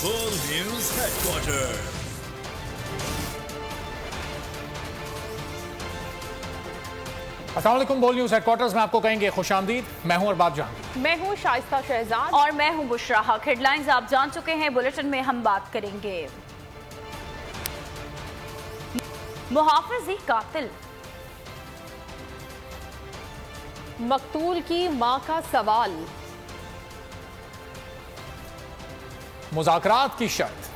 बोल news headquarter. अस्सलाम वालेकुम। बोल न्यूज हेडक्वार्टर्स में आपको कहेंगे खुशामदीद। मैं हूं अरबाज जहां। मैं हूं शाइस्ता शहजाद और मैं हूं बुशरा हक। हेडलाइंस आप जान चुके हैं, बुलेटिन में हम बात करेंगे। मुहाफिज कातिल, मकतूल की मां का सवाल, मुज़ाकरात की शर्त,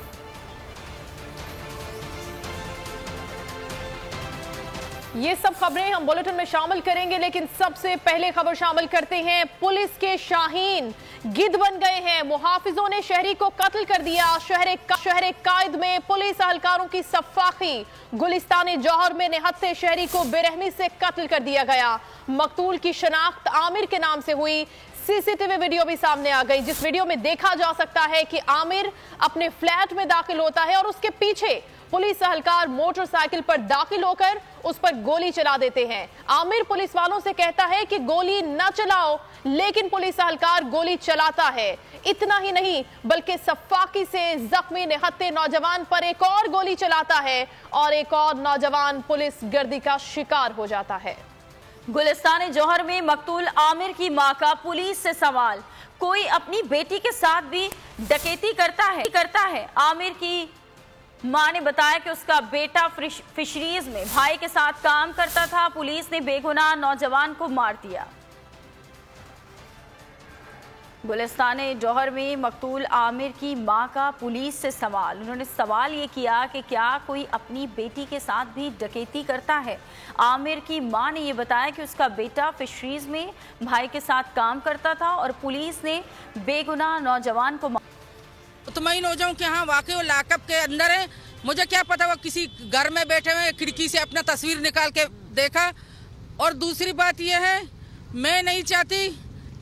ये सब खबरें हम बुलेटिन में शामिल करेंगे, लेकिन सबसे पहले खबर शामिल करते हैं। पुलिस के शाहीन गिद्ध बन गए हैं। मुहाफिजों ने शहरी को कत्ल कर दिया। शहर कायद में पुलिस एहलकारों की सफाकी। गुलिस्तान जौहर में निहत्थे शहरी को बेरहमी से कत्ल कर दिया गया। मकतूल की शनाख्त आमिर के नाम से हुई। सीसीटीवी वीडियो भी सामने आ गई, जिस वीडियो में देखा जा सकता है कि आमिर अपने फ्लैट में दाखिल होता है और उसके पीछे पुलिस एहलकार मोटरसाइकिल पर दाखिल होकर उस पर गोली चला देते हैं। आमिर पुलिस वालों से कहता है कि गोली न चलाओ, लेकिन पुलिस एहलकार गोली चलाता है। इतना ही नहीं, बल्कि सफाकी से जख्मी निहत्थे नौजवान पर एक और गोली चलाता है और एक और नौजवान पुलिस गर्दी का शिकार हो जाता है। गुलिस्तान जौहर में मकतूल आमिर की मां का पुलिस से सवाल। कोई अपनी बेटी के साथ भी डकैती करता है। आमिर की मां ने बताया कि उसका बेटा फिशरीज में भाई के साथ काम करता था। पुलिस ने बेगुनाह नौजवान को मार दिया। गुलिस्तान जौहर में मकतूल आमिर की मां का पुलिस से सवाल। उन्होंने सवाल ये किया कि क्या कोई अपनी बेटी के साथ भी डकैती करता है। आमिर की मां ने ये बताया कि उसका बेटा फिशरीज में भाई के साथ काम करता था और पुलिस ने बेगुनाह नौजवान को तो मैं न हो जाऊं कि हाँ वाकई वो लाकअप के अंदर है। मुझे क्या पता वो किसी घर में बैठे हुए खिड़की से अपना तस्वीर निकाल के देखा। और दूसरी बात यह है, मैं नहीं चाहती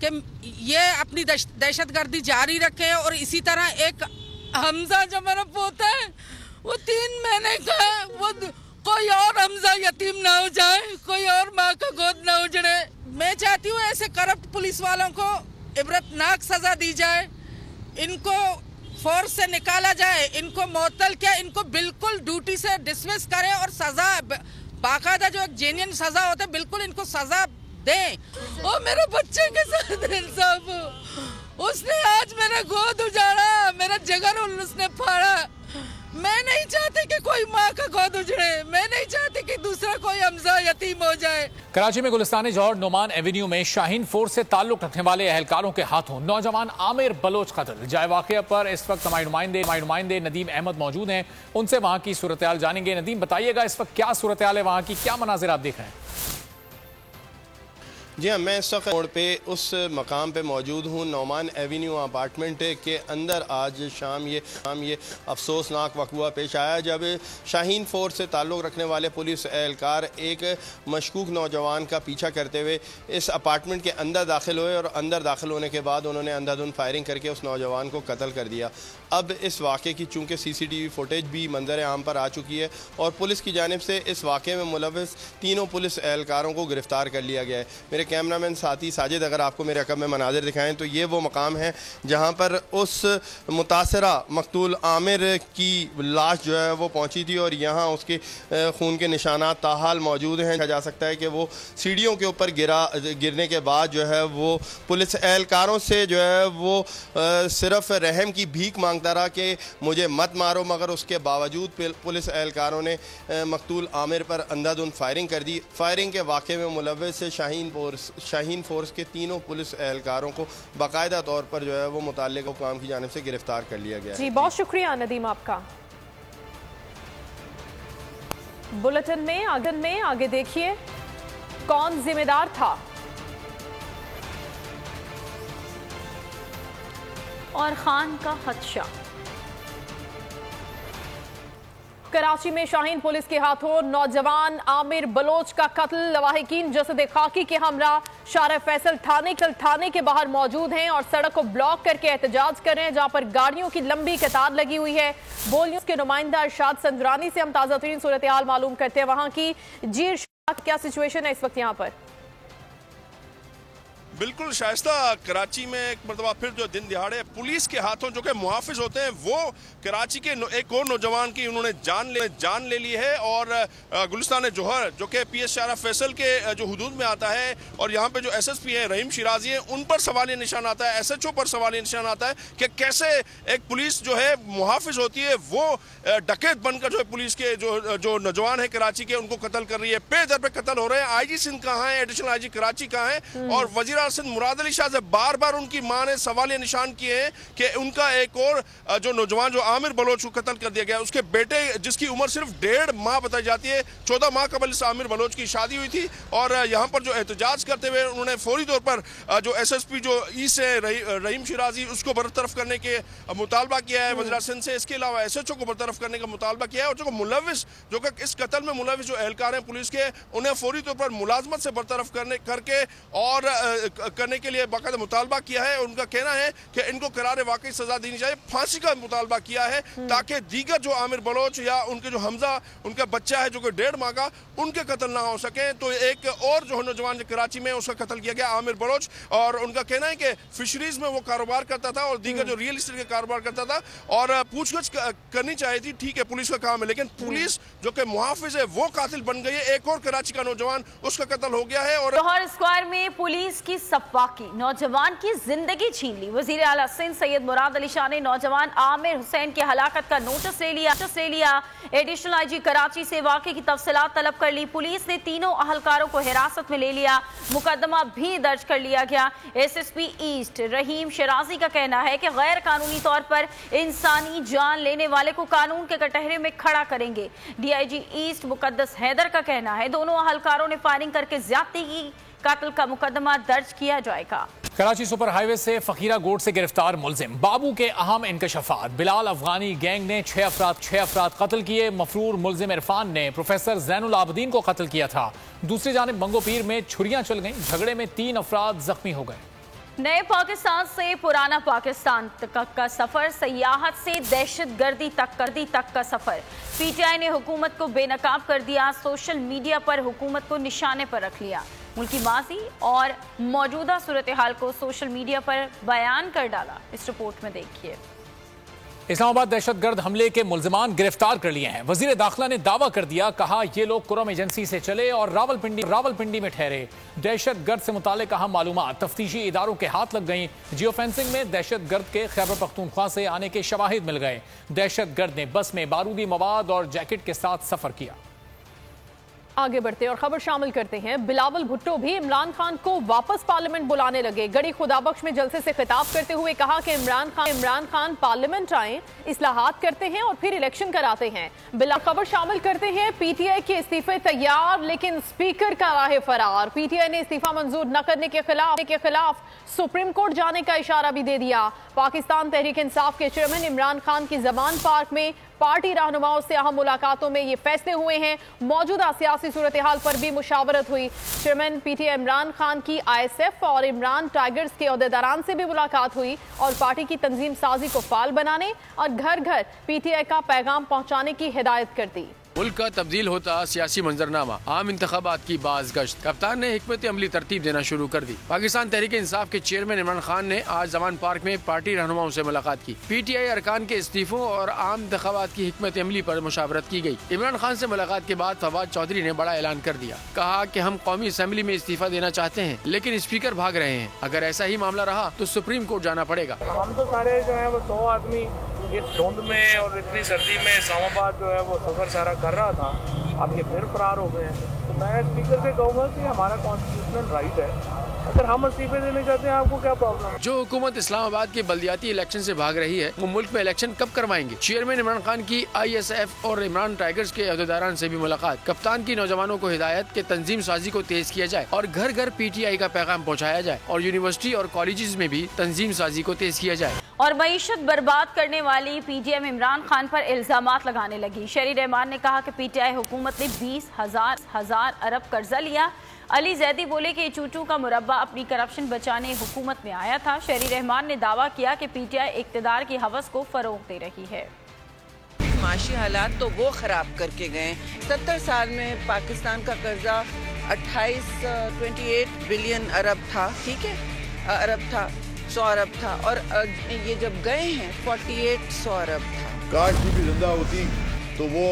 कि ये अपनी दहशतगर्दी जारी रखे। और इसी तरह एक हमजा जो मेरा पोता है, वो 3 महीने का है, वो कोई और हमजा यतीम ना हो जाए, कोई और माँ का गोद ना उजड़े। मैं चाहती हूँ ऐसे करप्ट पुलिस वालों को इबरतनाक सजा दी जाए, इनको फोर्स से निकाला जाए, इनको मुअत्तल किया, इनको बिल्कुल ड्यूटी से डिसमिस करें और सजा बाकायदा जो एक जेन्युइन सजा होता है बिल्कुल इनको सजा दें। और मेरे बच्चे के साथ इंसाफ हो। उसने आज मेरा गोद उजाड़ा, मेरा जिगर उसने फाड़ा। मैं नहीं चाहती कि कोई माँ का गोद उजड़े। मैं नहीं चाहती कि दूसरा कोई हमजा यतीम हो जाए। कराची में गुलिस्तान जौहर नोमान एवेन्यू में शाहीन फोर्स से ताल्लुक रखने वाले एहलकारों के हाथों नौजवान आमिर बलोच कत्ल। जाए वाक़या पर इस वक्त हमारे नुमाइंदे नदीम अहमद मौजूद हैं। उनसे वहां की सूरत हाल जानेंगे। नदीम, बताइएगा इस वक्त क्या सूरत हाल है, वहां की क्या मनाजिर आप देख रहे हैं? जी हाँ, मैं इस वक्त रोड पे उस मकाम पे मौजूद हूँ, नोमान एवेन्यू अपार्टमेंट के अंदर। आज शाम ये अफसोसनाक वक़ुआ पेश आया जब शाहीन फोर्स से ताल्लुक़ रखने वाले पुलिस एहलकार एक मशकूक नौजवान का पीछा करते हुए इस अपार्टमेंट के अंदर दाखिल हुए और अंदर दाखिल होने के बाद उन्होंने अंधाधुंध फायरिंग करके उस नौजवान को कत्ल कर दिया। अब इस वाक़े की चूँकि CCTV फुटेज भी मंजर आम पर आ चुकी है और पुलिस की जानिब से इस वाक़े में मुलव्वस 3 पुलिस एहलकारों को गिरफ़्तार कर लिया गया है। मेरे कैमरामैन साथी साजिद अगर आपको मेरे अकब में मनाजिर दिखाएं तो ये वो मकाम है जहां पर उस मुतासरा मकतूल आमिर की लाश जो है वो पहुंची थी और यहां उसके खून के निशानात ताहाल मौजूद हैं। कहा जा सकता है कि वो सीढ़ियों के ऊपर गिरने के बाद जो है वो पुलिस एहलकारों से जो है वो सिर्फ रहम की भीख मांगता रहा कि मुझे मत मारो, मगर उसके बावजूद पुलिस एहलकारों ने मकतूल आमिर पर अंधाधुंध फायरिंग कर दी। फायरिंग के वाक़े में मुलव्वस शाहीन फोर्स के 3 पुलिस एहलकारों को बाकायदा तौर पर जो है वो मुताल्लिक़ा हुकाम की जानिब से गिरफ्तार कर लिया गया। जी, बहुत शुक्रिया नदीम आपका। बुलेटिन में आगे देखिए, कौन जिम्मेदार था और खान का खदशा। कराची में शाहीन पुलिस के हाथों नौजवान आमिर बलोच का कत्ल। लवाहिकीन जसद खाकी के हमरा शारा फैसल थाने के बाहर मौजूद हैं और सड़क को ब्लॉक करके एहतजाज कर रहे हैं, जहां पर गाड़ियों की लंबी कतार लगी हुई है। बोल न्यूज के नुमाइंदा इरशाद संदरानी से हम ताजा तरीन सूरत हाल मालूम करते हैं वहां की। जी इरशाद, क्या सिचुएशन है इस वक्त यहाँ पर? बिल्कुल शाइस्ता, कराची में एक मरतबा फिर जो दिन दिहाड़े पुलिस के हाथों जो कि मुहाफिज होते हैं वो कराची के एक और नौजवान की उन्होंने जान ले ली है। और गुलिस्तान जौहर जो कि पीएस शारा फैसल के जो हुदूद में आता है और यहाँ पे जो एसएसपी है रहीम शिराजी है, उन पर सवालिया निशान आता है, एसएचओ पर सवालिया निशान आता है कि कैसे एक पुलिस जो है मुहाफिज होती है वो डकैत बनकर जो है पुलिस के जो नौजवान है कराची के उनको कत्ल कर रही है। पे दर पे कत्ल हो रहे हैं। आईजी सिंध कहाँ है, एडिशनल आईजी कराची कहाँ है, और वजीर सिंध मुराद अली शाह से बार बार उनकी मां ने सवालिया निशान किए हैं कि उनका एक और जो नौजवान जो आमिर बलोच को कत्ल कर दिया गया, उसके बेटे जिसकी उम्र सिर्फ 1.5 माह बताई जाती है, 14 माह कबल इस आमिर बलोच की शादी हुई थी। और यहाँ पर जो एहतजाज करते हुए उन्होंने फौरी तौर पर जो एसएसपी जो ईस्ट से रहीम शिराजी उसको बरतरफ करने के मुतालबा किया है वज़ीर सिंध से। इसके अलावा एसएचओ को बरतरफ करने का मुतालबा किया है और जो मुलविस जो कि इस कत्ल में मुलविस जो एहलकार हैं पुलिस के, उन्हें फौरी तौर पर मुलाजमत से बरतरफ करके और करने के लिए बाकायदा मुतालबा किया है। उनका कहना है कि इनको करारे वाकई सजा देनी चाहिए, फांसी का मुतालबा किया है ताकि दीगर जो आमिर बलोच या उनके जो हमजा उनका बच्चा है जो कि 1.5 माह का, उनके कत्ल ना हो सके। तो एक और जो नौजवान जो कराची में उसका कत्ल किया गया आमिर बलोच, और उनका कहना है कि फिशरीज में वो कारोबार करता था और दीगर जो रियल एस्टेट के कारोबार करता था और पूछगछ करनी चाहिए थी, ठीक है पुलिस का काम है, लेकिन पुलिस जो कि मुहाफिज है वो कातिल बन गई है। एक और कराची का नौजवान उसका कत्ल हो गया है। और जौहर स्क्वायर में पुलिस की सफाकी, नौजवान की जिंदगी छीन ली। वजीर आला सिंध सैयद मुराद अली शाह ने नौजवान आमिर हुसैन की हलाकत का नोटिस ले लिया। एडिशनल आईजी कराची से वाकये की तफसीलात तलब कर ली। पुलिस ने तीनों अहलकारों को हिरासत में ले लिया, मुकदमा भी दर्ज कर लिया गया। एसएसपी ईस्ट रहीम शिराजी का कहना है कि गैर कानूनी तौर पर इंसानी जान लेने वाले को कानून के कटहरे में खड़ा करेंगे। डीआईजी ईस्ट मुकद्दस हैदर का कहना है दोनों अहलकारों ने फायरिंग करके ज्यादती की, कत्ल का मुकदमा दर्ज किया जाएगा। कराची सुपर हाईवे से फकीरा गोड से गिरफ्तार मुलजिम बाबू के अहम इंकशाफात। बिलाल अफगानी गैंग ने 6 अफराद कत्ल किए। मफरूर मुलजिम इरफान ने प्रोफेसर जैनुल आबदीन को कत्ल किया था। दूसरी जानिब मंगोपीर में छुरियां चल गईं, झगड़े में 3 अफराद जख्मी हो गए। नए पाकिस्तान से पुराना पाकिस्तान तक का सफर, सयाहत से दहशतगर्दी तक का सफर। पीटीआई ने हुकूमत को बेनकाब कर दिया, सोशल मीडिया पर हुकूमत को निशाने पर रख लिया। मुल्की माजी और मौजूदा सूरत हाल को सोशल मीडिया पर बयान कर डाला। इस रिपोर्ट में देखिए। इस्लामाबाद दहशतगर्द हमले के मुल्जिमान गिरफ्तार कर लिए हैं। वजीर दाखिला ने दावा कर दिया, कहा ये लोग कुरम एजेंसी से चले और रावलपिंडी में ठहरे। दहशतगर्द से मुतालिक अहम मालूमात तफ्तीशी इदारों के हाथ लग गई। जियो फेंसिंग में दहशतगर्द के खैबर पख्तूनख्वा से आने के शवाहिद मिल गए। दहशतगर्द ने बस में बारूदी मवाद और जैकेट के साथ सफर किया। आगे बढ़ते और खबर शामिल करते हैं। बिलावल भुट्टो भी इमरान खान को वापस पार्लियामेंट बुलाने लगे। गड़ी खुदाबख्श में जलसे से खिताब करते हुए कहा कि इमरान खान पार्लियामेंट आए, इस्लाहात करते हैं और फिर इलेक्शन कराते हैं। बिला खबर शामिल करते हैं। पीटीआई के इस्तीफे तैयार, लेकिन स्पीकर का राह फरार। पीटीआई ने इस्तीफा मंजूर न करने के खिलाफ सुप्रीम कोर्ट जाने का इशारा भी दे दिया। पाकिस्तान तहरीक इंसाफ के चेयरमैन इमरान खान की जमान पार्क में पार्टी रहनुमाओं से अहम मुलाकातों में ये फैसले हुए हैं। मौजूदा सियासी सूरत हाल पर भी मुशावरत हुई। चेयरमैन पीटीआई इमरान खान की आईएसएफ और इमरान टाइगर्स के अहदेदारान से भी मुलाकात हुई और पार्टी की तंजीम साजी को फाल बनाने और घर घर पीटीआई का पैगाम पहुंचाने की हिदायत कर दी। मुल्क का तब्दील होता सियासी मंजरनामा, आम इंतखाबात की बाज गश्त। कप्तान ने हिकमत अमली तरतीब देना शुरू कर दी। पाकिस्तान तहरीक इंसाफ के चेयरमैन इमरान खान ने आज जमान पार्क में पार्टी रहनुमाओं से मुलाकात की। पीटीआई अरकान के इस्तीफों और आम इंतखाबात की हिकमत अमली पर मुशावरत की गई। इमरान खान से मुलाकात के बाद फवाद चौधरी ने बड़ा ऐलान कर दिया। कहा कि हम कौमी असम्बली में इस्तीफा देना चाहते हैं, लेकिन स्पीकर भाग रहे हैं। अगर ऐसा ही मामला रहा तो सुप्रीम कोर्ट जाना पड़ेगा। हम तो सारे जो है वो 100 आदमी इस धुंध में और इतनी सर्दी में इस्लामाबाद जो है वो सफर सारा कर रहा था, अब ये फिर फरार हो गए हैं। तो मैं स्पीकर से कहूँगा कि हमारा कॉन्स्टिट्यूशनल राइट है, अगर हम इस्तीफे देने चाहते हैं आपको क्या प्रॉब्लम है? जो हुकूमत इस्लामाबाद के बल्दियाती इलेक्शन से भाग रही है वो मुल्क में इलेक्शन कब करवाएंगे? चेयरमैन इमरान खान की आईएसएफ और इमरान टाइगर्स के अहदेदारान से भी मुलाकात। कप्तान की नौजवानों को हिदायत के तंजीम साजी को तेज किया जाए और घर घर पीटीआई का पैगाम पहुँचाया जाए और यूनिवर्सिटी और कॉलेजेस में भी तंजीम साजी को तेज किया जाए। और मईशत बर्बाद करने वाली पीटीआई इमरान खान पर इल्जामात लगाने लगी। शहरी रहमान ने कहा कि पीटीआई हुकूमत ने 20,000 अरब कर्जा लिया। अली जैदी बोले कि चूचू का मुरब्बा अपनी करप्शन बचाने हुकूमत में आया था। शहरी रहमान ने दावा किया कि पीटीआई इक्तदार की हवस को फरोग दे रही है। माशी हालात तो वो खराब करके गए। 70 साल में पाकिस्तान का कर्जा 28 बिलियन अरब था, ठीक है, अरब था, 100 अरब था, और ये जब गए हैं 4800 अरब था। काश बीबी जिंदा होती तो वो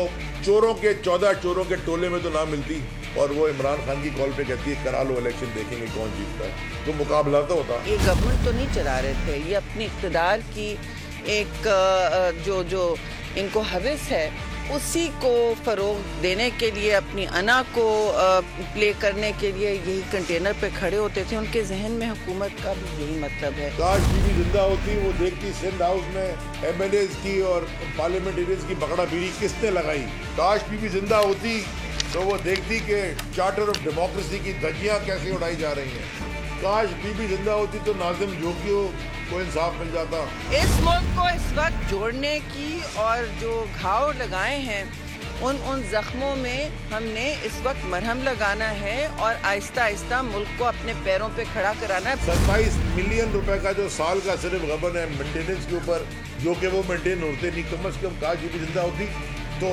चोरों के 14 चोरों के टोले में तो ना मिलती, और वो इमरान खान की कॉल पे कहती है करा लो इलेक्शन, देखेंगे कौन जीतता है, तो मुकाबला तो होता। ये गवर्नमेंट तो नहीं चला रहे थे, ये अपनी इक़्तिदार की एक जो इनको हवस है उसी को फरोग देने के लिए, अपनी अना को प्ले करने के लिए यही कंटेनर पे खड़े होते थे। उनके जहन में हुकूमत का भी यही मतलब है। काश बीबी जिंदा होती, वो देखती सिंध हाउस में एमएलएज की और पार्लियामेंटेरियंस की बकड़ा बीड़ी किसने लगाई। काश बीबी जिंदा होती तो वो देखती कि चार्टर ऑफ डेमोक्रेसी की धज्जियां कैसे उड़ाई जा रही हैं। काश बीबी जिंदा होती तो नाज़िम जोगियों को इंसाफ मिल जाता। इस मुल्क को इस वक्त जोड़ने की और जो घाव लगाए हैं उन जख्मों में हमने इस वक्त मरहम लगाना है और आहिस्ता आहिस्ता मुल्क को अपने पैरों पे खड़ा कराना है। 27 मिलियन रुपए का जो साल का सिर्फ गबन है मेंटेनेंस के ऊपर, जो कि वो मेंटेन होते नहीं, कम से कम काश बीबी जिंदा होती तो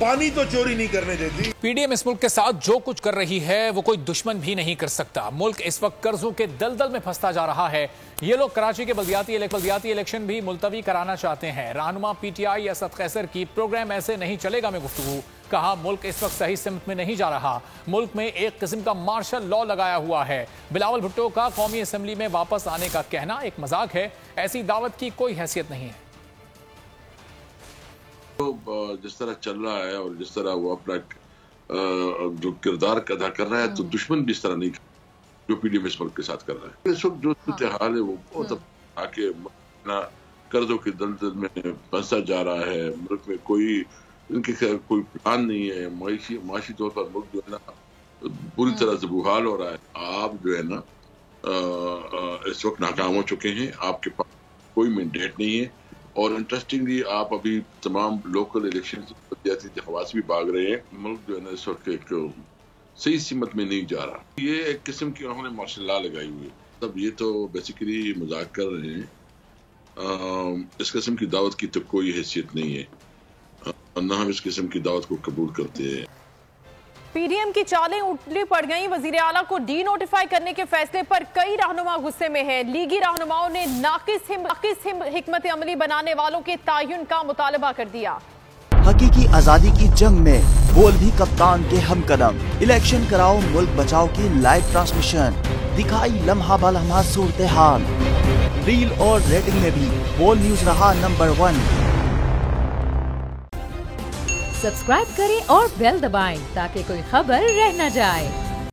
पानी तो चोरी नहीं करने देती। पीडीएम इस मुल्क के साथ जो कुछ कर रही है वो कोई दुश्मन भी नहीं कर सकता। मुल्क इस वक्त कर्जों के दलदल में फंसता जा रहा है। ये लोग कराची के बल्दियाती इलेक्शन भी मुलतवी कराना चाहते हैं। रहनुमा पीटीआई असद कैसर की प्रोग्राम ऐसे नहीं चलेगा में गुफ्तगू, कहा मुल्क इस वक्त सही सिमत में नहीं जा रहा। मुल्क में एक किस्म का मार्शल लॉ लगाया हुआ है। बिलावल भुट्टो का कौमी असम्बली में वापस आने का कहना एक मजाक है, ऐसी दावत की कोई हैसियत नहीं है। तो जिस तरह चल रहा है और जिस तरह वो अपना जो किरदार अदा कर रहा है, तो दुश्मन भी इस तरह नहीं जो पीडीएम इस मुल्क के साथ कर रहा है। इस वक्त जो हाल है वो बहुत आके कर्जों के दलदल में फंसा जा रहा है। मुल्क में इनके कोई प्लान नहीं है। माशी तौर पर मुल्क जो है ना पूरी तरह से बुहाल हो रहा है। आप जो है ना इस वक्त नाकाम हो चुके हैं, आपके पास कोई मैंडेट नहीं है, और इंटरेस्टिंगली आप अभी तमाम लोकल इलेक्शन से हवास भी भाग रहे हैं। मुल्क जो है ना इस वक्त एक सही सिमत में नहीं जा रहा। ये एक किस्म की उन्होंने मार्शल लॉ लगाई हुई है। तब ये तो बेसिकली मजाक कर रहे हैं। इस किस्म की दावत की तो कोई हैसियत नहीं है, ना हम इस किस्म की दावत को कबूल करते हैं। पीडीएम की चालें उल्टी पड़ गईं। वजीर आला को डी नोटिफाई करने के फैसले पर कई रहनुमा गुस्से में है। लीगी रहनुमाओं ने नाकिस हिकमत अमली बनाने वालों के तायुन का मुतालबा कर दिया। हकीकी आजादी की जंग में बोल भी कप्तान के हमकदम। इलेक्शन कराओ मुल्क बचाओ की लाइव ट्रांसमिशन दिखाई लम्हा बा लम्हा सूरत हाल। रील और रेटिंग में भी बोल न्यूज रहा नंबर 1। सब्सक्राइब करें और बेल दबाएं ताकि कोई खबर रह न जाए।